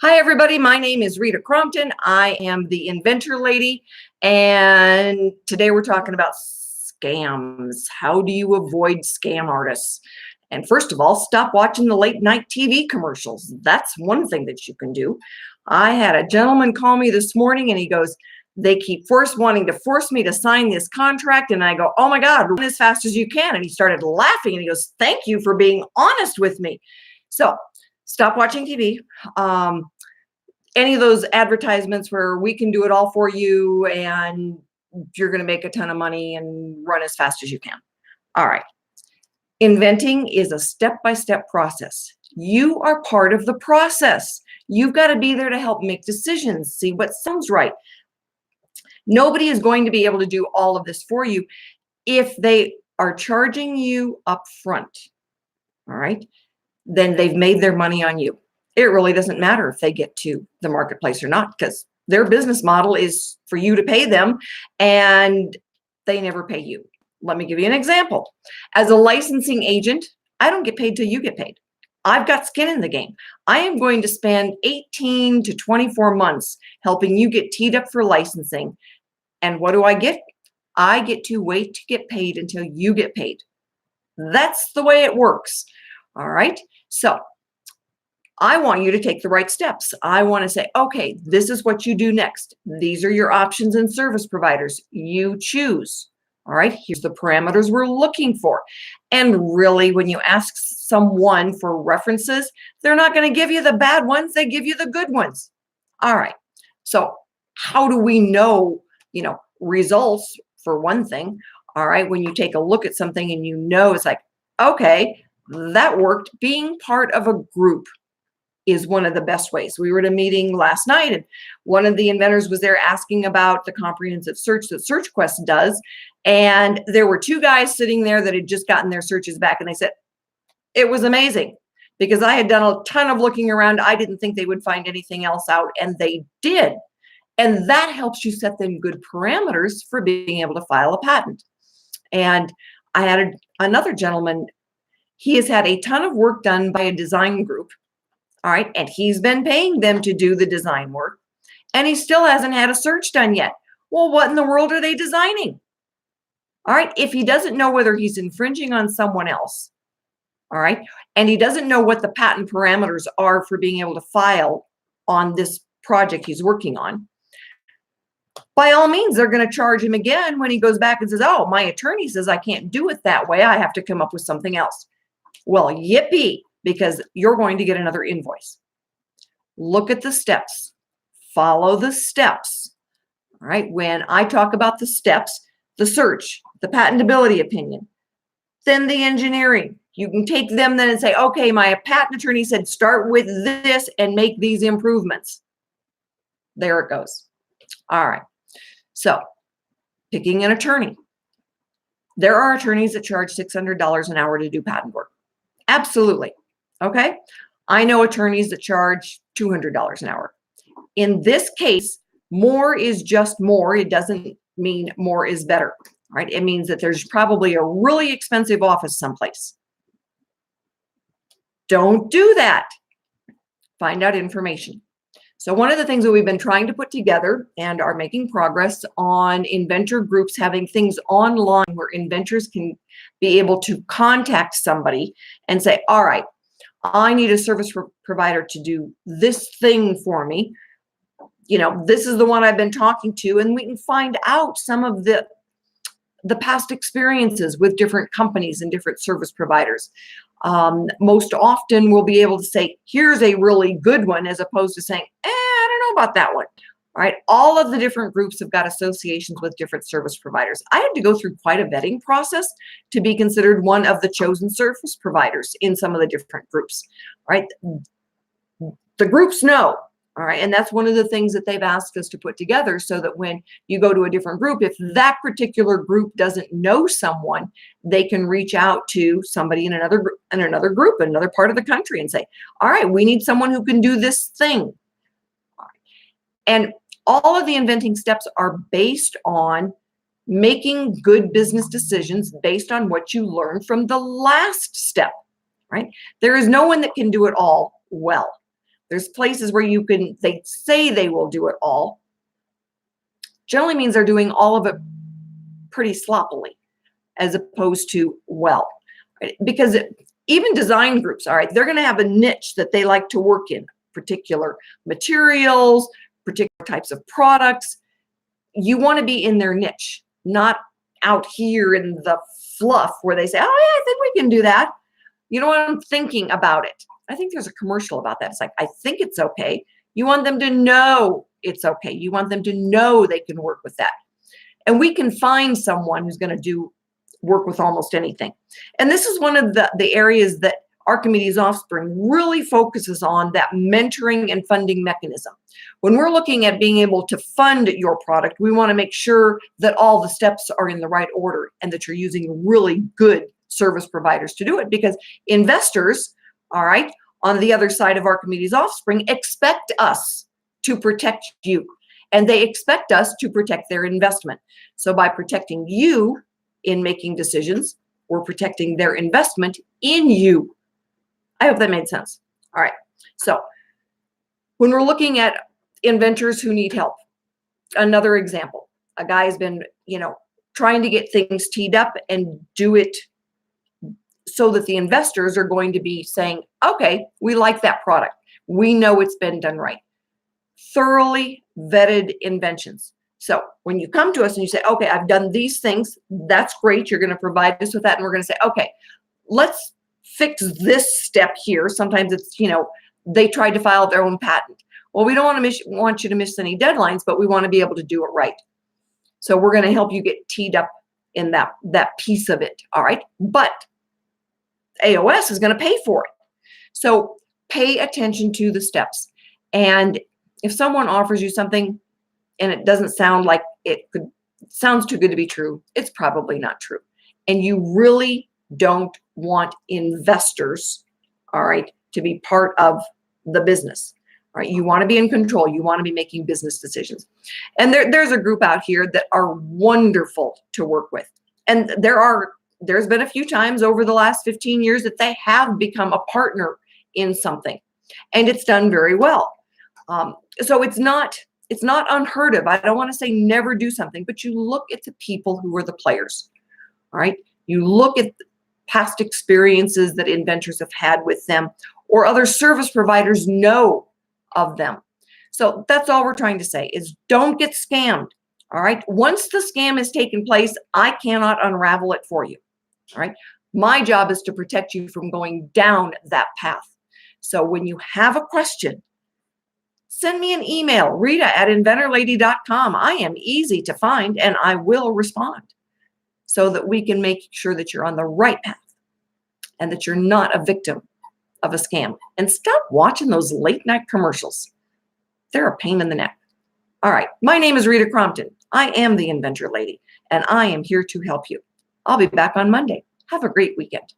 Hi, everybody. My name is Rita Crompton. I am the Inventor lady, and today we're talking about scams. How do you avoid scam artists? And first of all, stop watching the late night TV commercials. That's one thing that you can do. I had a gentleman call me this morning and he goes, they keep wanting to force me to sign this contract. And I go, oh my God, run as fast as you can. And he started laughing and he goes, thank you for being honest with me. So stop watching TV. Any of those advertisements where we can do it all for you and you're going to make a ton of money and run as fast as you can. All right. Inventing is a step-by-step process. You are part of the process. You've got to be there to help make decisions, see what sounds right. Nobody is going to be able to do all of this for you if they are charging you up front. All right. Then they've made their money on you. It really doesn't matter if they get to the marketplace or not, because their business model is for you to pay them and they never pay you. Let me give you an example. As a licensing agent, I don't get paid till you get paid. I've got skin in the game. I am going to spend 18 to 24 months helping you get teed up for licensing. And what do I get? I get to wait to get paid until you get paid. That's the way it works. All right. So I want you to take the right steps. I want to say, okay, this is what you do next. These are your options and service providers. You choose. All right, here's the parameters we're looking for. And really, when you ask someone for references, they're not going to give you the bad ones. They give you the good ones. All right. So how do we know, results for one thing? All right. When you take a look at something and it's like, okay, that worked. Being part of a group is one of the best ways. We were at a meeting last night and one of the inventors was there asking about the comprehensive search that SearchQuest does. And there were two guys sitting there that had just gotten their searches back. And they said, it was amazing because I had done a ton of looking around. I didn't think they would find anything else out, and they did. And that helps you set them good parameters for being able to file a patent. And I had another gentleman, he has had a ton of work done by a design group. All right. And he's been paying them to do the design work and he still hasn't had a search done yet. Well, what in the world are they designing? All right. If he doesn't know whether he's infringing on someone else, all right, and he doesn't know what the patent parameters are for being able to file on this project he's working on, by all means, they're going to charge him again when he goes back and says, oh, my attorney says I can't do it that way. I have to come up with something else. Well, yippee. Because you're going to get another invoice. Look at the steps. Follow the steps. All right. When I talk about the steps, the search, the patentability opinion, then the engineering. You can take them then and say, okay, my patent attorney said start with this and make these improvements. There it goes. All right. So picking an attorney. There are attorneys that charge $600 an hour to do patent work. Absolutely. Okay. I know attorneys that charge $200 an hour. In this case, more is just more. It doesn't mean more is better, right? It means that there's probably a really expensive office someplace. Don't do that. Find out information. So one of the things that we've been trying to put together and are making progress on inventor groups, having things online where inventors can be able to contact somebody and say, all right, I need a service provider to do this thing for me. This is the one I've been talking to, and we can find out some of the past experiences with different companies and different service providers. Most often we'll be able to say, here's a really good one, as opposed to saying, I don't know about that one. All right. All of the different groups have got associations with different service providers. I had to go through quite a vetting process to be considered one of the chosen service providers in some of the different groups. All right. The groups know. All right. And that's one of the things that they've asked us to put together so that when you go to a different group, if that particular group doesn't know someone, they can reach out to somebody in another group, another part of the country, and say, all right, we need someone who can do this thing. And all of the inventing steps are based on making good business decisions based on what you learned from the last step, right? There is no one that can do it all well. There's places where they say they will do it all. Generally means they're doing all of it pretty sloppily as opposed to well. Right? Because even design groups, all right, they're going to have a niche that they like to work in, particular materials, particular types of products. You want to be in their niche, not out here in the fluff where they say, oh yeah, I think we can do that. You know what I'm thinking about it. I think there's a commercial about that. It's like, I think it's okay. You want them to know it's okay. You want them to know they can work with that. And we can find someone who's going to work with almost anything. And this is one of the areas that Archimedes Offspring really focuses on, that mentoring and funding mechanism. When we're looking at being able to fund your product, we want to make sure that all the steps are in the right order and that you're using really good service providers to do it, because investors, all right, on the other side of Archimedes Offspring, expect us to protect you, and they expect us to protect their investment. So by protecting you in making decisions, we're protecting their investment in you. I hope that made sense. All right. So when we're looking at inventors who need help, another example, a guy's been, trying to get things teed up and do it so that the investors are going to be saying, okay, we like that product. We know it's been done right. Thoroughly vetted inventions. So when you come to us and you say, okay, I've done these things, that's great. You're going to provide us with that. And we're going to say, okay, let's fix this step here. Sometimes it's, they tried to file their own patent. Well, we don't want you to miss any deadlines, but we want to be able to do it right. So we're going to help you get teed up in that piece of it. All right. But AOS is going to pay for it. So pay attention to the steps. And if someone offers you something and it doesn't sound like sounds too good to be true, it's probably not true. And you really don't want investors, all right, to be part of the business. All right, you want to be in control. You want to be making business decisions. And there's a group out here that are wonderful to work with. And there's been a few times over the last 15 years that they have become a partner in something, and it's done very well. So it's not unheard of. I don't want to say never do something, but you look at the people who are the players. All right, you look at past experiences that inventors have had with them, or other service providers know of them. So that's all we're trying to say is don't get scammed. All right. Once the scam has taken place, I cannot unravel it for you. All right. My job is to protect you from going down that path. So when you have a question, send me an email, Rita@inventorlady.com. I am easy to find and I will respond so that we can make sure that you're on the right path and that you're not a victim of a scam. And stop watching those late night commercials. They're a pain in the neck. All right. My name is Rita Crompton. I am the Inventor Lady, and I am here to help you. I'll be back on Monday. Have a great weekend.